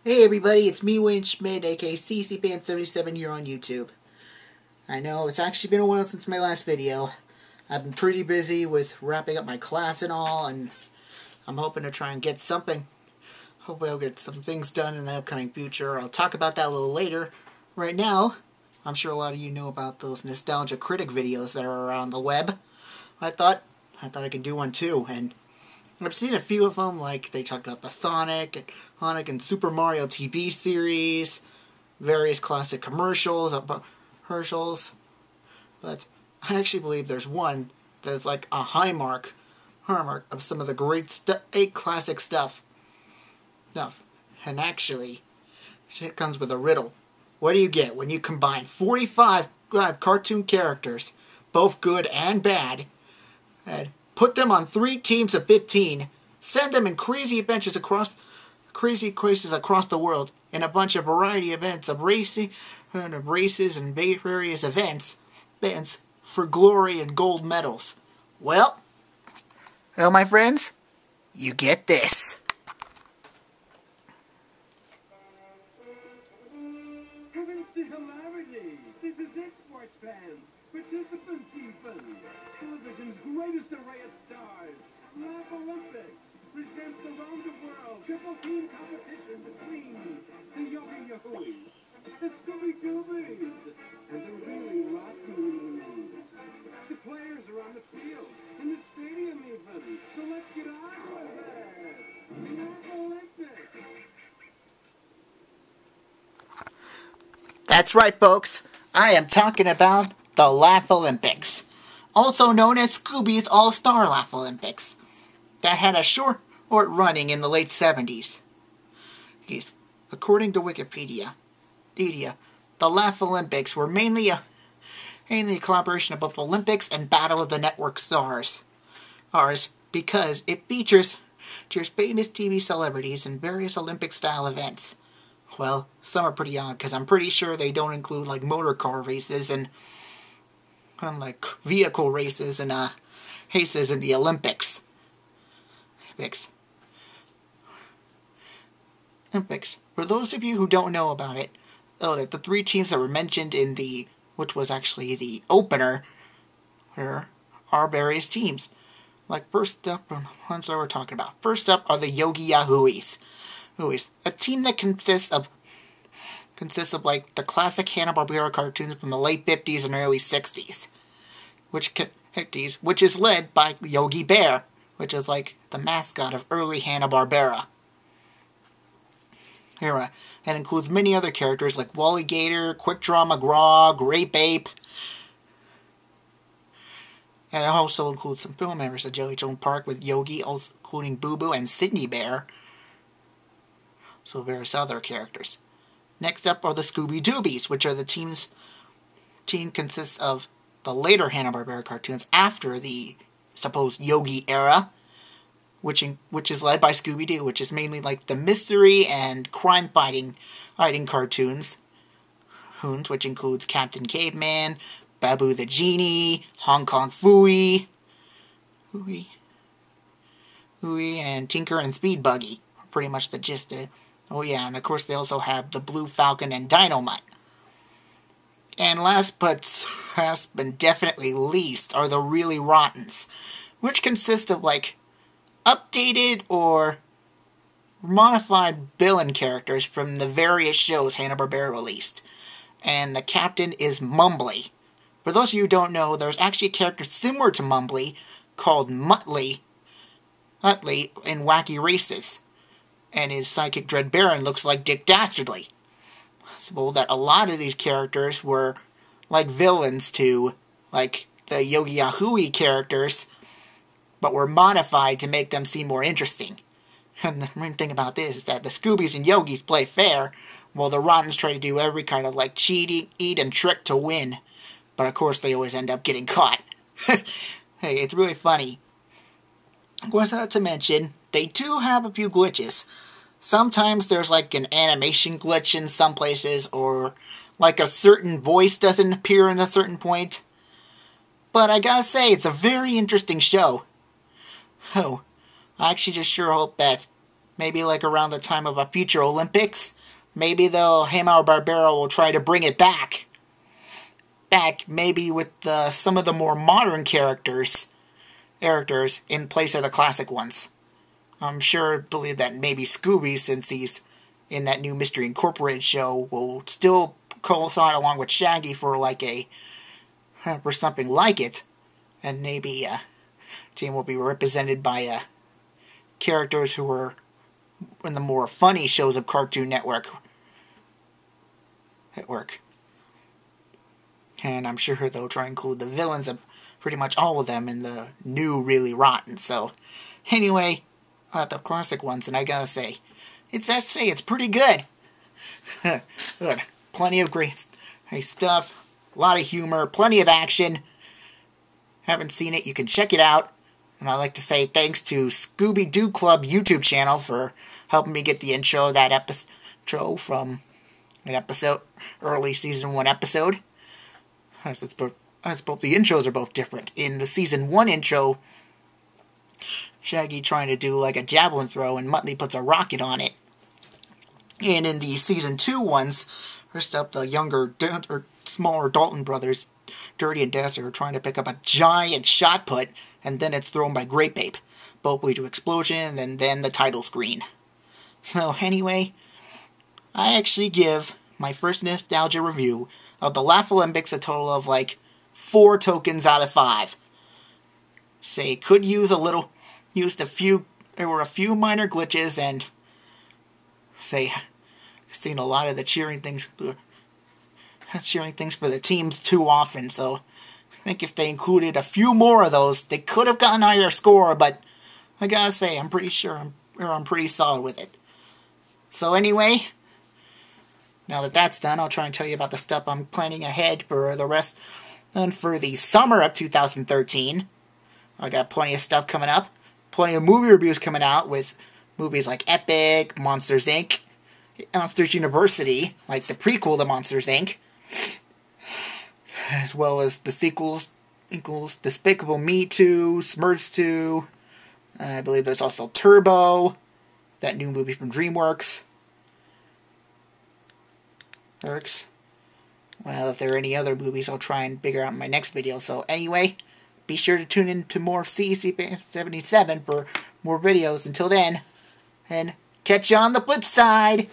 Hey everybody, it's me, Wayne Schmidt, aka CCBand77 here on YouTube. I know it's actually been a while since my last video. I've been pretty busy with wrapping up my class and all, and I'm hoping to try and get something. Hopefully I'll get some things done in the upcoming future. I'll talk about that a little later. Right now, I'm sure a lot of you know about those Nostalgia Critic videos that are around the web. I thought I could do one too, and I've seen a few of them, like they talked about the Sonic and Super Mario TV series, various classic commercials, but I actually believe there's one that is like a high mark of some of the great classic stuff. And actually, it comes with a riddle. What do you get when you combine 45 cartoon characters, both good and bad, and put them on 3 teams of 15, send them in crazy adventures across the world in a bunch of variety events of races and various events for glory and gold medals? Well, my friends, you get this. This is it, sports fans. Participants even. Television's greatest array of stars. Laff-A-Lympics presents the round-the-world triple-team competition between the Yogi-Yahooies, the Scooby-Doobies, and the really Rockoons. The players are on the field, in the stadium even. So let's get on with it. Laff-A-Lympics. That's right, folks. I am talking about the Laff-A-Lympics, also known as Scooby's All-Star Laff-A-Lympics, that had a short running in the late 70s. According to Wikipedia, the Laff-A-Lympics were mainly a collaboration of both Olympics and Battle of the Network Stars. Because it features famous TV celebrities in various Olympic-style events. Well, some are pretty odd, because I'm pretty sure they don't include, like, motor car races and like, vehicle races and, races in the Olympics. For those of you who don't know about it, the 3 teams that were mentioned in which was actually the opener, are various teams. Like, first up, the ones that we're talking about. First up are the Yogi-Yahooies. A team that consists of like the classic Hanna-Barbera cartoons from the late 50s and early 60s, which is led by Yogi Bear, which is like the mascot of early Hanna-Barbera era, and includes many other characters like Wally Gator, Quick Draw McGraw, Grape Ape, and it also includes some film members of Joey Joan Park with Yogi, also including Boo Boo and Sydney Bear. So various other characters. Next up are the Scooby-Doobies, which are the team consists of the later Hanna-Barbera cartoons after the supposed Yogi era, which is led by Scooby-Doo, which is mainly like the mystery and crime-fighting cartoons, which includes Captain Caveman, Babu the Genie, Hong Kong Phooey, and Tinker and Speed Buggy. Pretty much the gist of it. Oh yeah, and of course they also have the Blue Falcon and Dynamite. And last but definitely least are the Really Rottens, which consist of like updated or modified villain characters from the various shows Hanna-Barbera released. And the captain is Mumbly. For those of you who don't know, there's actually a character similar to Mumbly called Muttley in Wacky Races. And his sidekick Dread Baron looks like Dick Dastardly. So that a lot of these characters were like villains to like the Yogi-Yahooie characters, but were modified to make them seem more interesting. And the main thing about this is that the Scoobies and Yogis play fair, while the Rottens try to do every kind of like cheating, eat, and trick to win. But of course they always end up getting caught. Hey, it's really funny. Of course, not to mention, they do have a few glitches. Sometimes there's like an animation glitch in some places, or like a certain voice doesn't appear in a certain point. But I gotta say, it's a very interesting show. Oh, I actually just sure hope that maybe like around the time of a future Olympics, maybe Hanna-Barbera will try to bring it back. Maybe with some of the more modern characters in place of the classic ones. I'm believe that maybe Scooby, since he's in that new Mystery Incorporated show, will still coincide along with Shaggy for something like it, and maybe team will be represented by characters who are in the more funny shows of Cartoon Network. And I'm sure they'll try and include the villains of pretty much all of them in the new Really Rotten. So, anyway, the classic ones, and I gotta say, it's pretty good. Good. Plenty of great stuff, a lot of humor, plenty of action. Haven't seen it, you can check it out. And I'd like to say thanks to Scooby-Doo Club YouTube channel for helping me get the intro of that episode from an episode, early season 1 episode. Both the intros are both different. In the season 1 intro, Shaggy trying to do like a javelin throw and Muttley puts a rocket on it. And in the season 2 ones, first up the younger or smaller Dalton brothers, Dirty and Dazzler, are trying to pick up a giant shot put, and then it's thrown by Grape Ape. Both lead to explosion and then the title screen. So anyway, I actually give my first nostalgia review of the Laff-A-Lympics a total of like 4 tokens out of 5. Say, could use there were a few minor glitches, and say, I've seen a lot of the cheering things for the teams too often, so I think if they included a few more of those, they could have gotten a higher score, but I gotta say, I'm pretty sure I'm pretty solid with it. So anyway, now that that's done, I'll try and tell you about the stuff I'm planning ahead for the rest, and for the summer of 2013. I got plenty of stuff coming up, plenty of movie reviews coming out with movies like Epic, Monsters Inc., Monsters University, like the prequel to Monsters Inc., as well as the sequels, Despicable Me 2, Smurfs 2, I believe there's also Turbo, that new movie from DreamWorks. Well, if there are any other movies, I'll try and figure out in my next video. So anyway, be sure to tune in to more CEC77 for more videos. Until then, and catch you on the flip side!